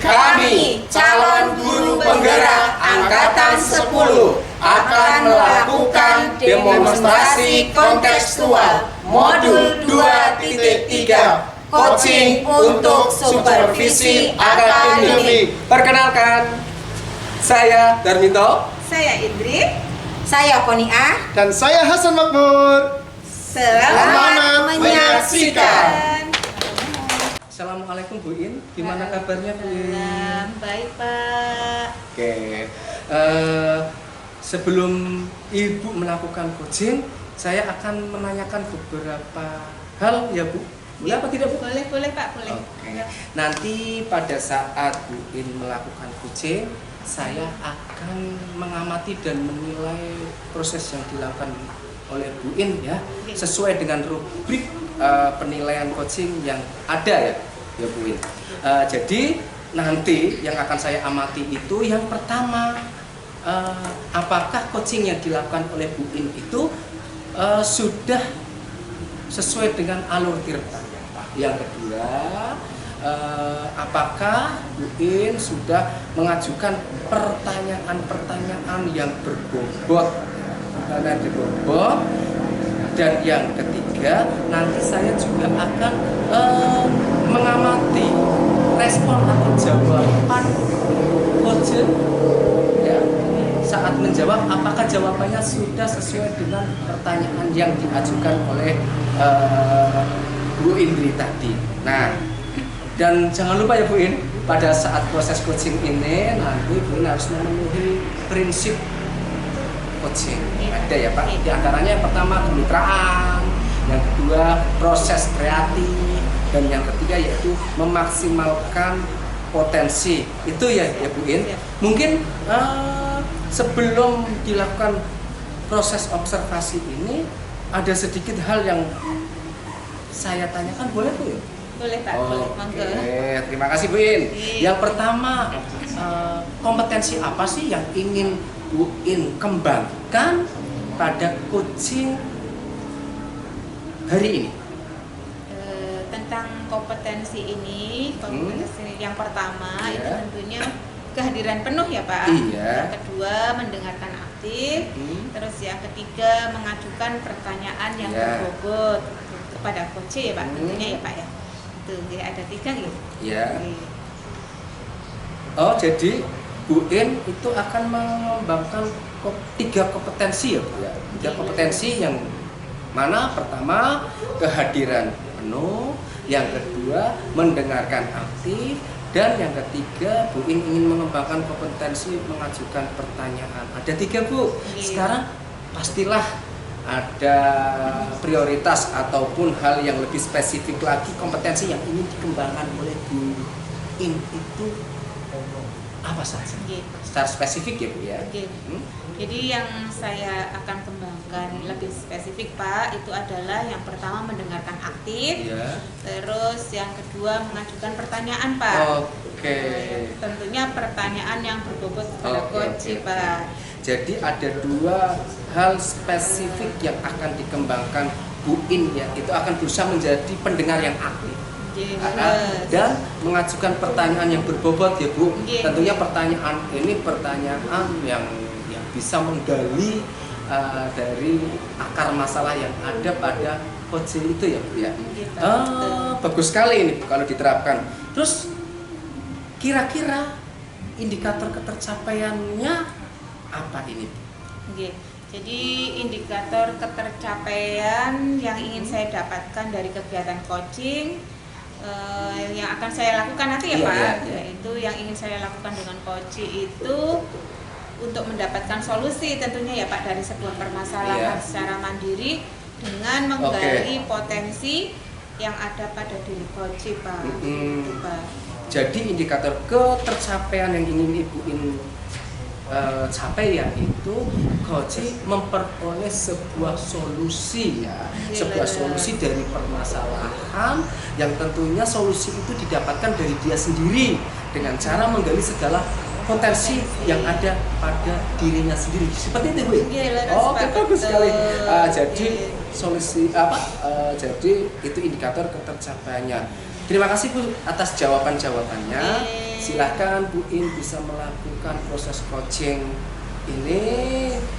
Kami, calon guru penggerak Angkatan 10, akan melakukan demonstrasi kontekstual modul 2.3 coaching untuk supervisi akademik. Perkenalkan, saya Darminto, Saya Indri. Saya Konia. Dan saya Hasan Makmur. Selamat menyaksikan. Assalamualaikum Bu In, gimana kabarnya Bu In? Baik Pak. Oke, sebelum Ibu melakukan coaching, saya akan menanyakan beberapa hal ya Bu. Boleh apa tidak Bu? Boleh Pak, boleh. Oke. Nanti pada saat Bu In melakukan coaching, saya akan mengamati dan menilai proses yang dilakukan oleh Bu In ya, sesuai dengan rubrik penilaian coaching yang ada ya Bu In. Jadi nanti yang akan saya amati itu yang pertama, apakah coaching yang dilakukan oleh Bu In itu sudah sesuai dengan alur tirta. Yang kedua, apakah Bu In sudah mengajukan pertanyaan-pertanyaan yang berbobot, dan yang ketiga, nanti saya juga akan mengamati respon atau jawaban coach ya, saat menjawab, apakah jawabannya sudah sesuai dengan pertanyaan yang diajukan oleh Bu Indri tadi. Nah, dan jangan lupa ya Bu In, pada saat proses coaching ini nanti Bu In harus memenuhi prinsip coaching. Ada ya Pak, di antaranya yang pertama kemitraan, yang kedua proses kreatif, dan yang ketiga yaitu memaksimalkan potensi. Itu ya Bu In. Mungkin sebelum dilakukan proses observasi ini ada sedikit hal yang saya tanyakan, boleh Bu In? Boleh Pak, boleh. Monggo. Oke, terima kasih Bu In. Yang pertama, kompetensi apa sih yang ingin Bu In kembangkan pada coaching hari ini? Tentang kompetensi ini, yang pertama itu Iya. tentunya kehadiran penuh ya Pak. Iya. Yang kedua mendengarkan aktif. Terus yang ketiga mengajukan pertanyaan yang Iya. berbobot kepada coach ya Pak. Tentunya ya Pak ya. Itu ya, ada 3 gitu. Ya. Oke. Oh, jadi Bu In itu akan mengembangkan 3 kompetensi ya Bu ya. 3 kompetensi yang mana pertama kehadiran penuh, yang kedua mendengarkan aktif, dan yang ketiga Bu In ingin mengembangkan kompetensi mengajukan pertanyaan. Ada 3 Bu. Sekarang pastilah ada prioritas ataupun hal yang lebih spesifik lagi, kompetensi yang ingin dikembangkan oleh Bu In itu apa saja? Secara spesifik ya Bu ya. Oke. Jadi yang saya akan kembangkan lebih spesifik Pak itu adalah yang pertama mendengarkan aktif, Ya. terus yang kedua mengajukan pertanyaan Pak. Oke. Tentunya pertanyaan yang berbobot kepada coach Oke. Pak. Jadi ada 2 hal spesifik yang akan dikembangkan Bu In ya. Itu akan berusaha menjadi pendengar yang aktif. Dan mengajukan pertanyaan yang berbobot ya Bu. Tentunya pertanyaan ini pertanyaan yang bisa menggali dari akar masalah yang ada pada coaching itu ya Bu ya. Bagus sekali ini kalau diterapkan. Terus kira-kira indikator ketercapaiannya apa ini? Oke. Jadi indikator ketercapaian yang ingin saya dapatkan dari kegiatan coaching yang akan saya lakukan nanti ya Pak, itu yang ingin saya lakukan dengan coaching itu untuk mendapatkan solusi tentunya ya Pak dari sebuah permasalahan secara mandiri dengan menggali potensi yang ada pada diri coaching Pak. Gitu, Pak. Jadi indikator ketercapaian yang ingin Ibu In capai ya itu coaching memperoleh sebuah solusi ya, sebuah solusi dari permasalahan yang tentunya solusi itu didapatkan dari dia sendiri dengan cara menggali segala potensi yang ada pada dirinya sendiri. Seperti itu Bu. Oke, bagus sekali. Jadi solusi jadi itu indikator ketercapaiannya. Terima kasih Bu atas jawabannya. Oke. Silahkan Bu In bisa melakukan proses coaching ini.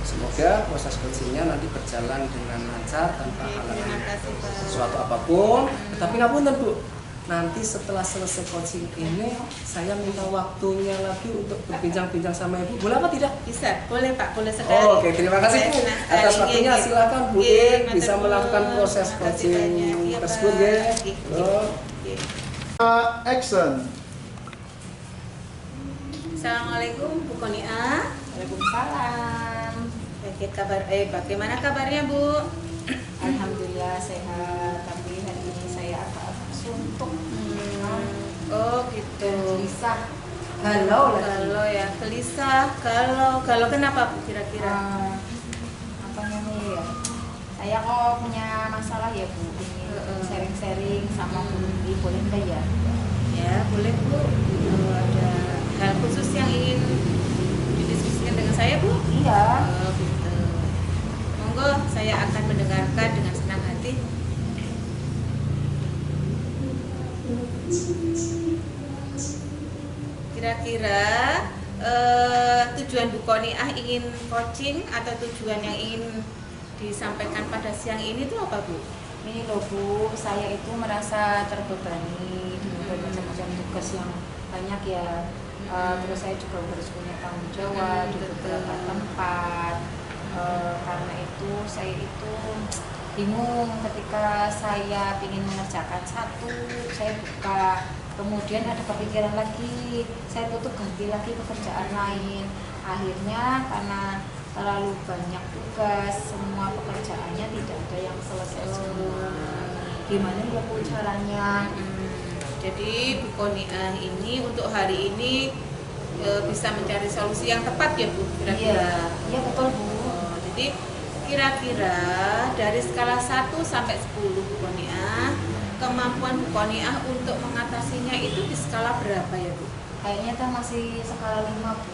Semoga proses coachingnya nanti berjalan dengan lancar tanpa Oke, terima halangan kasih Pak. sesuatu apapun. Tetapi ngapunten Bu, nanti setelah selesai coaching ini saya minta waktunya lagi untuk berbincang-bincang sama Ibu. Boleh apa tidak? Bisa, boleh Pak, boleh sekali. Oke, terima kasih Bu Senang sekali. atas waktunya. Iya, Silakan Bu iya, In matur bisa nuwun. melakukan proses Terima kasih coaching banyak. Iya, tersebut Pak. ya. Iya, iya. Iya. Action. Assalamualaikum Bu Konia. Waalaikumsalam. Bagaimana kabarnya Bu? Alhamdulillah sehat, tapi hari ini saya agak suntuk. Oh gitu. Gelisah. Galau lagi. Galau ya, gelisah. Galau kenapa Bu kira-kira? Apa namanya ya? Saya kok punya masalah ya Bu, ingin sharing-sharing sama Bu Ruby, boleh nggak ya? Ya boleh Bu. Ada hal khusus yang ingin didiskusikan dengan saya Bu? Iya. Oh gitu. Monggo saya akan mendengarkan dengan senang hati. Kira-kira tujuan Bu Koniah ingin coaching atau tujuan yang ingin disampaikan pada siang ini itu apa Bu? Ini loh Bu, saya itu merasa terbebani dengan macam-macam tugas yang banyak ya. Terus saya juga harus punya tanggung jawab di beberapa tempat. Karena itu saya itu bingung ketika saya ingin mengerjakan satu, saya buka, kemudian ada kepikiran lagi, saya tutup ganti lagi pekerjaan lain. Akhirnya karena terlalu banyak tugas, semua pekerjaannya tidak ada yang selesai semua. Gimana ya Bu caranya? Jadi Bu Koniah ini untuk hari ini bisa mencari solusi yang tepat ya Bu kira-kira. Iya betul Bu. Jadi kira-kira dari skala 1 sampai 10 Bu Koniah, kemampuan Bu Koniah untuk mengatasinya itu di skala berapa ya Bu? Kayaknya kan masih skala 5 Bu.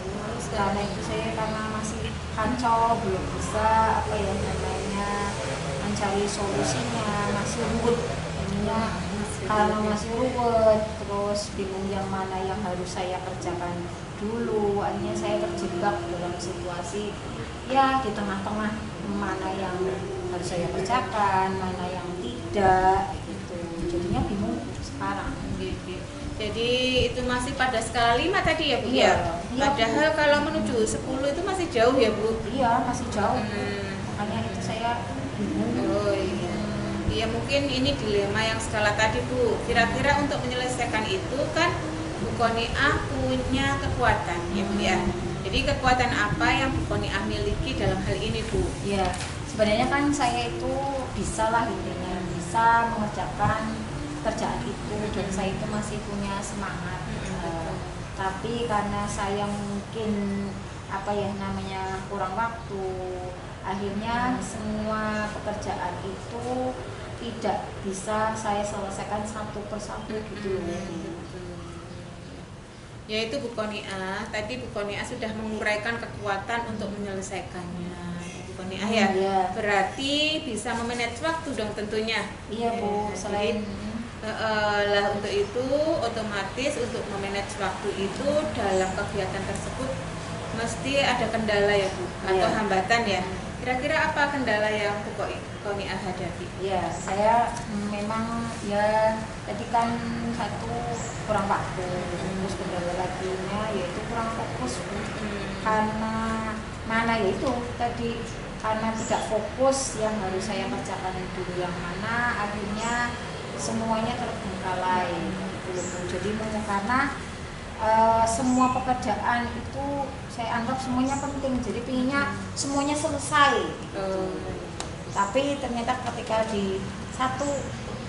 Karena itu saya karena masih kacau, belum bisa apa ya namanya mencari solusinya, masih ruwet ininya. Karena masih ruwet, terus bingung yang mana yang harus saya kerjakan dulu. Akhirnya saya terjebak dalam situasi ya di tengah-tengah, mana yang harus saya kerjakan, mana yang tidak gitu. Jadinya bingung sekarang. Jadi itu masih pada skala 5 tadi ya Bu? Iya. Iya, Padahal kalau menuju 10 itu masih jauh ya Bu? Iya, masih jauh. Makanya itu saya bingung. Oh iya. Iya mungkin ini dilema yang skala tadi Bu. Kira-kira untuk menyelesaikan itu kan Bu Koniah punya kekuatan ya Bu ya. Jadi kekuatan apa yang Bu Koniah miliki dalam hal ini Bu? Iya, sebenarnya kan saya itu bisa lah intinya, bisa mengerjakan kerjaan itu dan saya itu masih punya semangat. Tapi karena saya mungkin apa ya namanya kurang waktu, akhirnya semua pekerjaan itu tidak bisa saya selesaikan satu persatu gitu loh. Yaitu Bu Koniah, tadi Bu Koniah sudah menguraikan kekuatan untuk menyelesaikannya. Bu Koniah ya, Iya. berarti bisa memanage waktu dong tentunya. Iya Bu, selain Lah untuk itu otomatis untuk memanage waktu itu dalam kegiatan tersebut mesti ada kendala ya Bu atau Iya. hambatan ya. Kira-kira apa kendala yang Bu Koniah hadapi? ya saya memang ya tadi kan satu kurang waktu, terus kendala laginya yaitu kurang fokus Bu. Karena mana yaitu tadi karena tidak fokus yang harus saya kerjakan dulu yang mana, akhirnya semuanya terbengkalai gitu loh. Jadi karena semua pekerjaan itu saya anggap semuanya penting, jadi pinginnya semuanya selesai gitu. Tapi ternyata ketika di satu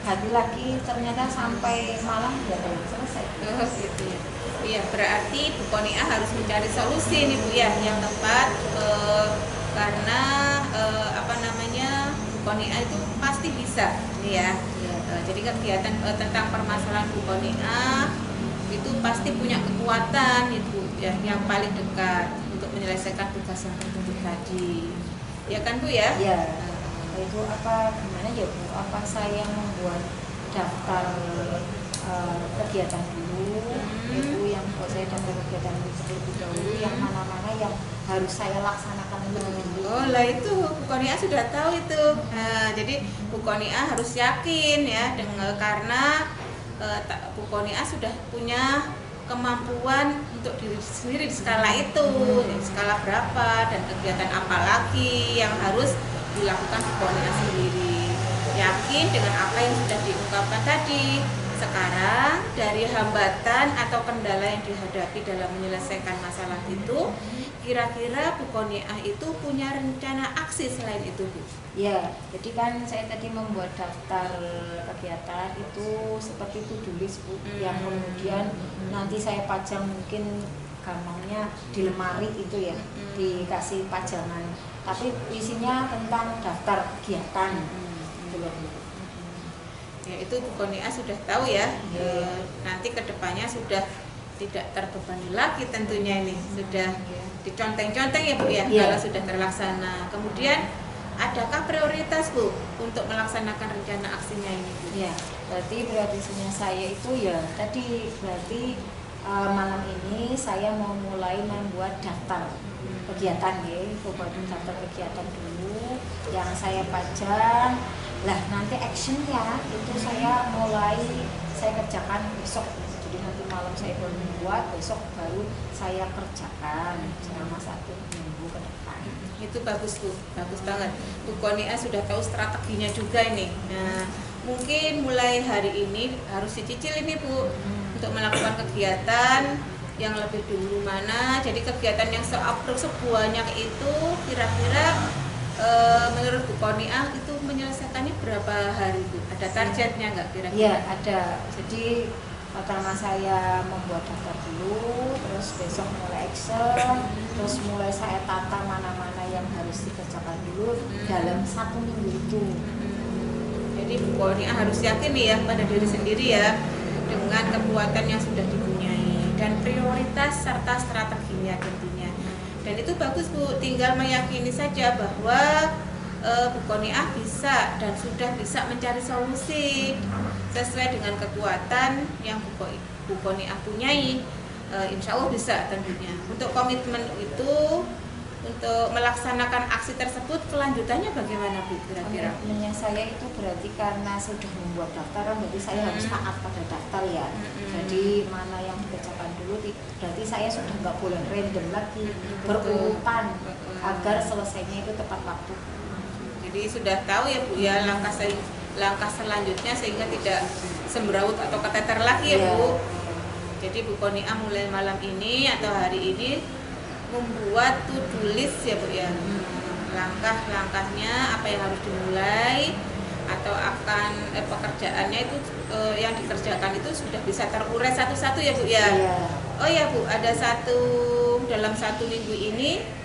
hari lagi ternyata sampai malam nggak ada yang selesai. Oh gitu ya. Iya berarti Bu Koniah harus mencari solusi nih Bu ya yang tepat karena apa namanya Bu Koniah itu pasti bisa nih ya. Jadi kegiatan tentang permasalahan Bu Koniah itu pasti punya kekuatan itu ya yang paling dekat untuk menyelesaikan tugas yang tertentu tadi. Ya kan Bu ya? Ya, itu apa gimana ya Bu? Apa saya membuat daftar kegiatan dulu, itu yang saya daftar kegiatan terlebih dahulu, yang mana-mana yang harus saya laksanakan dulu. Oh lah itu Bu Konia sudah tahu itu. Nah, jadi Bu Konia harus yakin ya karena Bu Konia sudah punya kemampuan untuk diri sendiri di skala itu, di skala berapa dan kegiatan apa lagi yang harus dilakukan Bu Konia sendiri. Yakin dengan apa yang sudah diungkapkan tadi. Sekarang dari hambatan atau kendala yang dihadapi dalam menyelesaikan masalah itu, kira-kira Bu Koniah itu punya rencana aksi selain itu, Bu? Ya, jadi kan saya tadi membuat daftar kegiatan itu seperti to-do list, Bu, yang kemudian nanti saya pajang, mungkin gampangnya di lemari itu ya, dikasih pajangan. Tapi isinya tentang daftar kegiatan. Gitu loh, Bu. Ya, itu Bu Konia sudah tahu ya. Nanti kedepannya sudah tidak terbebani lagi tentunya ini, sudah diconteng-conteng ya Bu ya, kalau sudah terlaksana. Kemudian adakah prioritas Bu untuk melaksanakan rencana aksinya ini, Bu? Ya, berarti prioritasnya saya itu ya tadi berarti malam ini saya mau mulai membuat daftar kegiatan ya, buat daftar kegiatan dulu yang saya pajang. Lah nanti actionnya itu saya kerjakan besok. Jadi nanti malam saya baru membuat, besok baru saya kerjakan selama 1 minggu ke depan. Itu bagus Bu, bagus banget. Bu Konia sudah tahu strateginya juga ini. Nah, mungkin mulai hari ini harus dicicil ini Bu, untuk melakukan kegiatan yang lebih dulu mana. Jadi kegiatan yang sebanyak itu kira-kira menurut Bu Konia itu menyelesaikannya berapa hari Bu? Ada targetnya nggak kira-kira? Iya ada. Jadi pertama saya membuat daftar dulu, terus besok mulai action, terus mulai saya tata mana-mana yang harus dikerjakan dulu dalam 1 minggu itu. Jadi Bu Konia harus yakin nih ya pada diri sendiri ya, dengan kekuatan yang sudah dipunyai dan prioritas serta strateginya tentunya. Dan itu bagus Bu, tinggal meyakini saja bahwa Bu Konia bisa dan sudah bisa mencari solusi sesuai dengan kekuatan yang Bu Konia punyai. Insya Allah bisa tentunya. Untuk komitmen itu, untuk melaksanakan aksi tersebut, kelanjutannya bagaimana Bu kira-kira? Komitmennya saya itu berarti karena sudah membuat daftar, berarti saya harus taat pada daftar ya. Jadi mana yang dikerjakan dulu, berarti saya sudah nggak boleh random lagi, berurutan agar selesainya itu tepat waktu. Jadi sudah tahu ya Bu ya langkah selanjutnya sehingga tidak semberawut atau keteter lagi ya Bu. Jadi Bu Konia mulai malam ini atau hari ini membuat to-do list ya Bu ya. Langkah-langkahnya apa yang harus dimulai atau akan pekerjaannya itu yang dikerjakan itu sudah bisa terurai satu-satu ya Bu ya. Oh ya Bu, ada dalam 1 minggu ini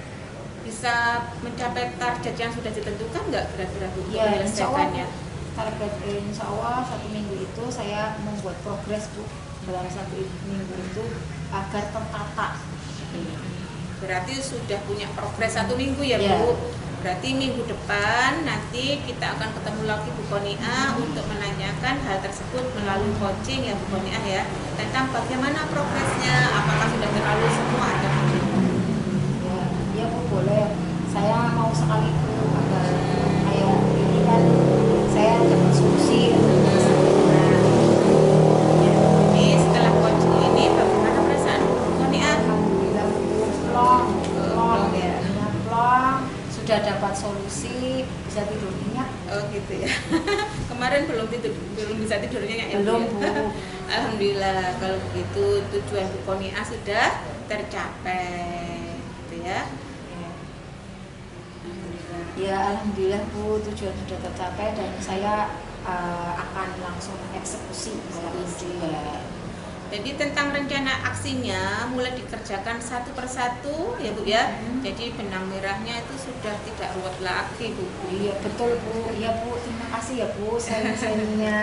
bisa mencapai target yang sudah ditentukan nggak kira-kira Bu menyelesaikannya? Target insya Allah 1 minggu itu saya membuat progres Bu dalam 1 minggu itu agar tertata. Berarti sudah punya progres 1 minggu ya Bu. Berarti minggu depan nanti kita akan ketemu lagi Bu Konia untuk menanyakan hal tersebut melalui coaching ya Bu Konia ya, tentang bagaimana progresnya, apakah sudah terlalu semua atau tidak. Ya Bu boleh, saya mau sekali Bu agar kayak ini kan saya dapat solusi. Jadi setelah coaching ini bagaimana perasaan Bu Konia? Alhamdulillah plong ya, plong, sudah dapat solusi, bisa tidur nyenyak. Oh gitu ya. Kemarin belum bisa tidur nyenyak ya? Belum Bu. Alhamdulillah kalau begitu tujuan Bu Konia sudah tercapai, gitu ya. Ya alhamdulillah Bu, tujuan sudah tercapai dan saya akan langsung eksekusi hari ini. Jadi tentang rencana aksinya mulai dikerjakan satu persatu ya Bu ya. Jadi benang merahnya itu sudah tidak ruwet lagi Bu. Iya betul Bu. Iya Bu, terima kasih ya Bu sharing-sharingnya.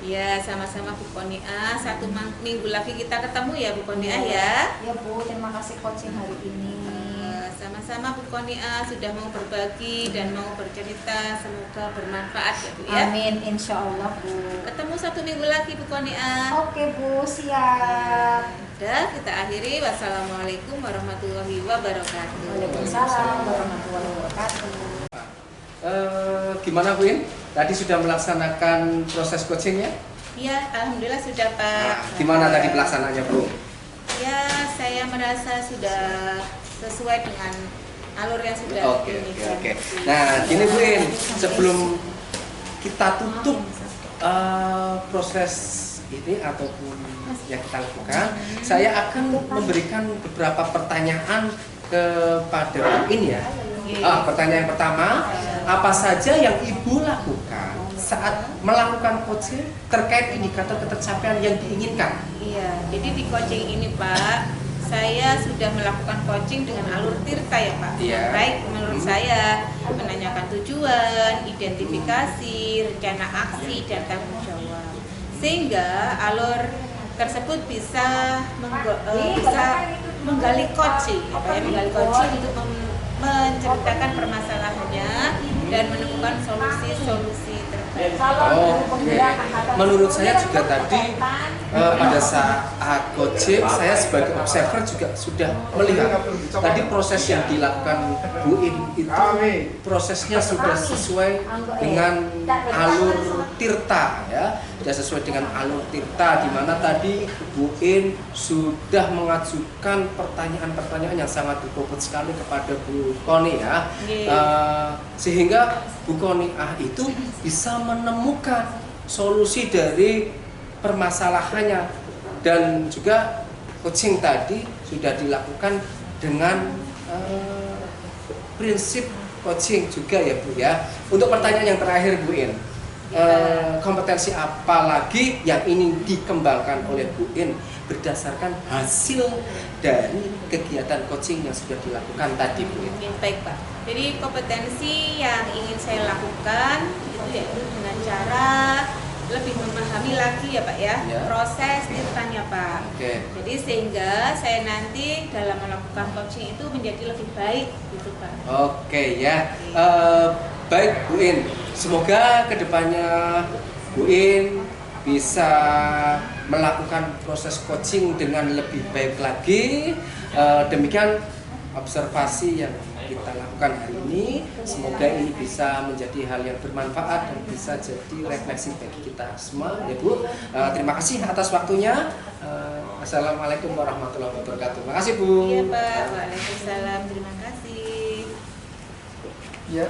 Ya sama-sama Bu Konia. 1 minggu lagi kita ketemu ya Bu Konia ya. Ya Bu, terima kasih coaching hari ini. Sama-sama. sama-sama Bu Konia sudah mau berbagi dan mau bercerita, semoga bermanfaat ya Bu ya. Amin, insya Allah Bu. Ketemu 1 minggu lagi Bu Konia. Oke Bu, siap. Udah, kita akhiri. Wassalamualaikum warahmatullahi wabarakatuh. Waalaikumsalam warahmatullahi wabarakatuh. Gimana Bu In? Tadi sudah melaksanakan proses coachingnya? Ya, alhamdulillah sudah Pak. Nah, gimana tadi pelaksanaannya Bu? Ya, saya merasa sudah sesuai dengan alur yang sudah Oke. ini. Nah, gini Bu In, sebelum kita tutup proses ini ataupun yang kita lakukan, saya akan memberikan beberapa pertanyaan kepada Bu In ya. Pertanyaan pertama, apa saja yang Ibu lakukan saat melakukan coaching terkait indikator ketercapaian yang diinginkan? Iya, jadi di coaching ini Pak, saya sudah melakukan coaching dengan alur tirta ya Pak. Iya. Baik menurut saya menanyakan tujuan, identifikasi, rencana aksi dan tanggung jawab. Sehingga alur tersebut bisa menggali coaching, menggali coaching untuk menceritakan permasalahannya dan menemukan solusi-solusi terbaik. Oke. Menurut saya juga tadi pada saat coaching saya sebagai observer juga sudah melihat tadi proses yang dilakukan Bu In itu prosesnya sudah sesuai dengan alur tirta ya, sudah sesuai dengan alur tirta di mana tadi Bu In sudah mengajukan pertanyaan-pertanyaan yang sangat berbobot sekali kepada Bu Koni ya, sehingga Bu Koni itu bisa menemukan solusi dari permasalahannya, dan juga coaching tadi sudah dilakukan dengan prinsip coaching juga ya Bu ya. Untuk pertanyaan yang terakhir Bu In, kompetensi apa lagi yang ingin dikembangkan oleh Bu In berdasarkan hasil dari kegiatan coaching yang sudah dilakukan tadi Bu In? Baik Pak, jadi kompetensi yang ingin saya lakukan itu yaitu dengan cara lebih memahami lagi ya Pak ya, proses tirtanya Pak. Jadi sehingga saya nanti dalam melakukan coaching itu menjadi lebih baik gitu Pak. Oke ya. Baik Bu In, semoga kedepannya Bu In bisa melakukan proses coaching dengan lebih baik lagi. Demikian observasi yang kita lakukan hari ini. Semoga ini bisa menjadi hal yang bermanfaat dan bisa jadi refleksi bagi kita semua ya Bu. Terima kasih atas waktunya. Assalamualaikum warahmatullahi wabarakatuh. Terima kasih Bu. Iya Pak, waalaikumsalam, terima kasih. Ya.